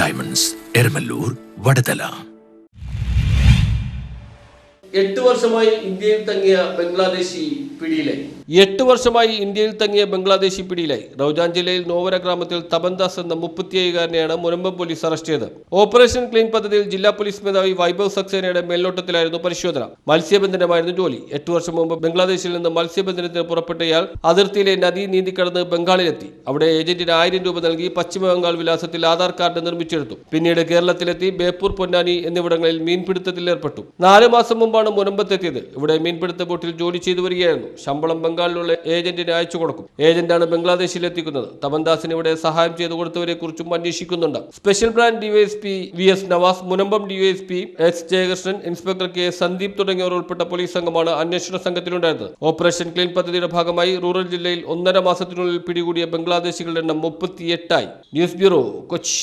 Diamonds, Eramallur, Vadathala. 8 വർഷമായി ഇന്ത്യയിൽ തങ്ങിയ ബംഗ്ലാദേശി പിടിയിലായി. റൗജാൻ ജില്ലയിൽ നോവര ഗ്രാമത്തിൽ തപൻദാസ് എന്ന 37-കാരനെയാണ് മുനമ്പം പോലീസ് അറസ്റ്റ് ചെയ്തത്. ഓപ്പറേഷൻ ക്ലീൻ പദ്ധതിയിൽ ജില്ലാ പോലീസ് മേധാവി വൈഭവ് സക്സേനയുടെ മേൽനോട്ടത്തിലായിരുന്നു പരിശോധന. മത്സ്യബന്ധനമായിരുന്നു ജോലി. 8 വർഷം മുമ്പ് ബംഗ്ലാദേശിൽ നിന്ന് മത്സ്യബന്ധനത്തിന് പുറപ്പെട്ട ഇയാൾ അതിർത്തിയിലെ നദി നീന്തിക്കടന്ന് ബംഗാളിലെത്തി. അവിടെ ഏജന്റിന് 1000 രൂപ നൽകി പശ്ചിമ ബംഗാൾ വിലാസത്തിൽ ആധാർ കാർഡ് നിർമ്മിച്ചെടുത്തു. പിന്നീട് കേരളത്തിലെത്തി ബേപ്പൂർ, പൊന്നാനി എന്നിവിടങ്ങളിൽ മീൻപിടുത്തത്തിൽ ഏർപ്പെട്ടു. 4 മാസം മുമ്പാണ് മുനമ്പത്തെത്തിയത്. ഇവിടെ മീൻപിടുത്ത ബോട്ടിൽ ജോലി ചെയ്തു വരികയായിരുന്നു. ശമ്പളം ബംഗാളിലുള്ള ഏജന്റിന് അയച്ചു കൊടുക്കും. ഏജന്റാണ് ബംഗ്ലാദേശിൽ എത്തിക്കുന്നത്. തപൻദാസിന് ഇവിടെ സഹായം ചെയ്തു കൊടുത്തവരെ കുറിച്ചും അന്വേഷിക്കുന്നുണ്ട്. Special branch DYSP VS Navas, Munambam DYSP S Jayakrishnan, inspector K Sandeep തുടങ്ങിയവർ ഉൾപ്പെട്ട പോലീസ് സംഘമാണ് അന്വേഷണ സംഘത്തിലുണ്ടായിരുന്നത്. ഓപ്പറേഷൻ ക്ലീൻ പദ്ധതിയുടെ ഭാഗമായി റൂറൽ ജില്ലയിൽ 1.5 മാസത്തിനുള്ളിൽ പിടികൂടിയ ബംഗ്ലാദേശികളുടെ എണ്ണം 38 ആയി. News bureau, Kochi.